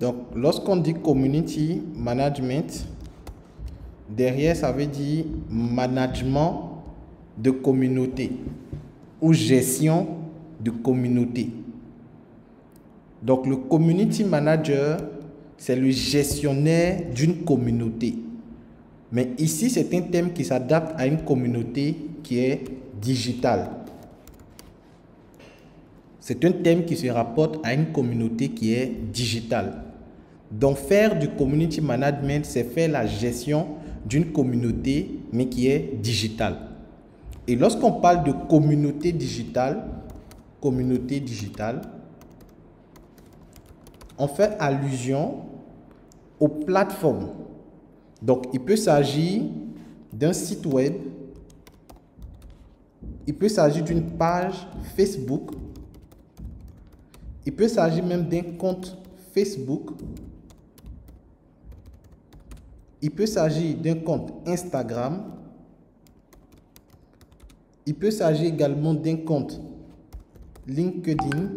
Donc, lorsqu'on dit community management, derrière, ça veut dire management de communauté ou gestion de communauté. Donc, le community manager, c'est le gestionnaire d'une communauté. Mais ici, c'est un thème qui s'adapte à une communauté qui est digitale. C'est un thème qui se rapporte à une communauté qui est digitale. Donc, faire du community management, c'est faire la gestion d'une communauté, mais qui est digitale. Et lorsqu'on parle de communauté digitale, on fait allusion aux plateformes. Donc, il peut s'agir d'un site web, il peut s'agir d'une page Facebook, il peut s'agir même d'un compte Facebook, il peut s'agir d'un compte Instagram, il peut s'agir également d'un compte LinkedIn,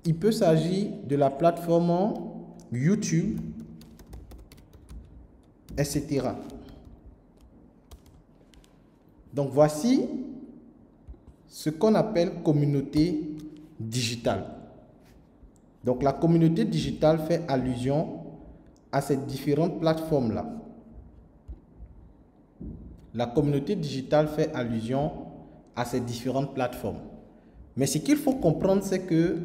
il peut s'agir de la plateforme YouTube, etc. Donc, voici ce qu'on appelle communauté digitale. Donc, la communauté digitale fait allusion à ces différentes plateformes-là. La communauté digitale fait allusion à ces différentes plateformes. Mais ce qu'il faut comprendre, c'est que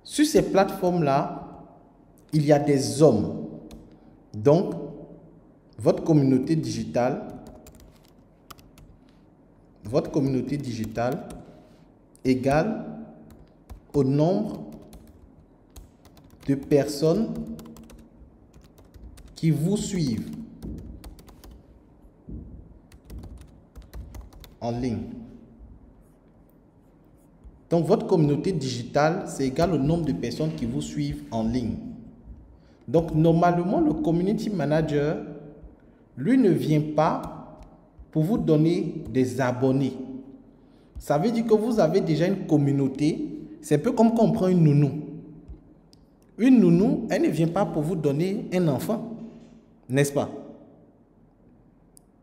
sur ces plateformes-là, il y a des hommes. Donc, votre communauté digitale égale au nombre de personnes qui vous suivent en ligne. Donc, votre communauté digitale, c'est égal au nombre de personnes qui vous suivent en ligne. Donc, normalement, le community manager, lui, ne vient pas pour vous donner des abonnés. Ça veut dire que vous avez déjà une communauté. C'est un peu comme quand on prend une nounou. Une nounou, elle ne vient pas pour vous donner un enfant, n'est-ce pas?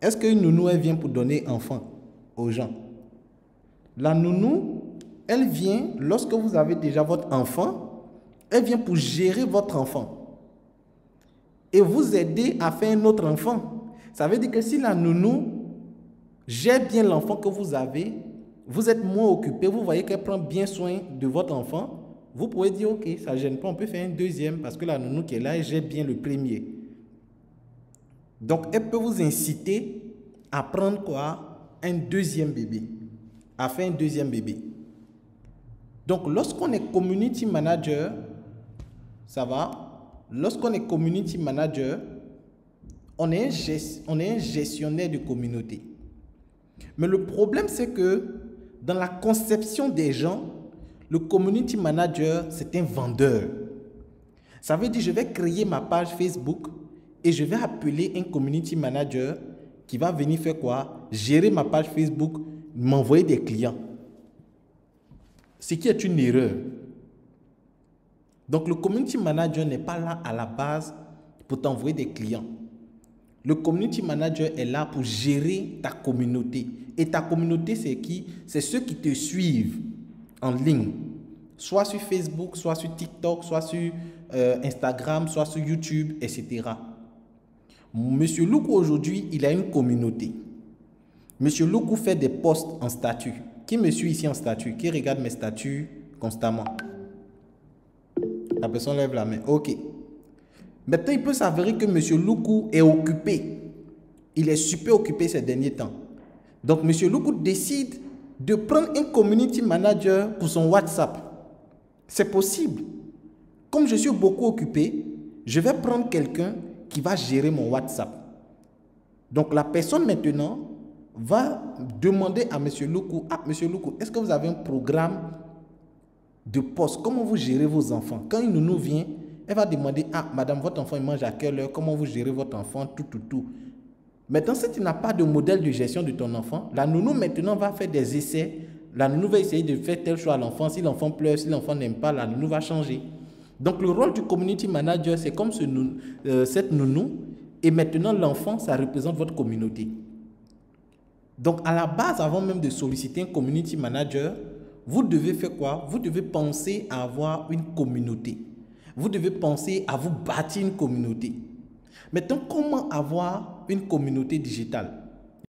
Est-ce qu'une nounou, elle vient pour donner enfant aux gens? La nounou, elle vient, lorsque vous avez déjà votre enfant, elle vient pour gérer votre enfant et vous aider à faire un autre enfant. Ça veut dire que si la nounou gère bien l'enfant que vous avez, vous êtes moins occupé, vous voyez qu'elle prend bien soin de votre enfant, vous pouvez dire, ok, ça ne gêne pas, on peut faire un deuxième parce que la nounou qui est là, elle gère bien le premier. Donc, elle peut vous inciter à prendre quoi? Un deuxième bébé, à faire un deuxième bébé. Donc, lorsqu'on est community manager, ça va? Lorsqu'on est community manager, on est un gestionnaire de communauté. Mais le problème, c'est que dans la conception des gens, le community manager, c'est un vendeur. Ça veut dire, je vais créer ma page Facebook et je vais appeler un community manager qui va venir faire quoi? Gérer ma page Facebook, m'envoyer des clients. Ce qui est une erreur. Donc, le community manager n'est pas là à la base pour t'envoyer des clients. Le community manager est là pour gérer ta communauté. Et ta communauté, c'est qui? C'est ceux qui te suivent en ligne. Soit sur Facebook, soit sur TikTok, soit sur Instagram, soit sur YouTube, etc. Monsieur Loukou, aujourd'hui, il a une communauté. Monsieur Loukou fait des posts en statut. Qui me suit ici en statut? Qui regarde mes statuts constamment? La personne lève la main. OK. Maintenant, il peut s'avérer que monsieur Loukou est occupé. Il est super occupé ces derniers temps. Donc, monsieur Loukou décide de prendre un community manager pour son WhatsApp. C'est possible. Comme je suis beaucoup occupé, je vais prendre quelqu'un qui va gérer mon WhatsApp. Donc, la personne maintenant va demander à monsieur Loukou, « Ah, monsieur Loukou, est-ce que vous avez un programme de poste? Comment vous gérez vos enfants? » Quand une nounou vient, elle va demander, « Ah, madame, votre enfant, il mange à quelle heure? Comment vous gérez votre enfant? » Tout. Maintenant, si tu n'as pas de modèle de gestion de ton enfant, la nounou maintenant va faire des essais La nounou va essayer de faire tel choix à l'enfant. Si l'enfant pleure, si l'enfant n'aime pas, la nounou va changer. Donc, le rôle du community manager, c'est comme cette nounou. Et maintenant, l'enfant, ça représente votre communauté. Donc, à la base, avant même de solliciter un community manager, vous devez faire quoi? Vous devez penser à avoir une communauté. Vous devez penser à vous bâtir une communauté. Maintenant, comment avoir une communauté digitale?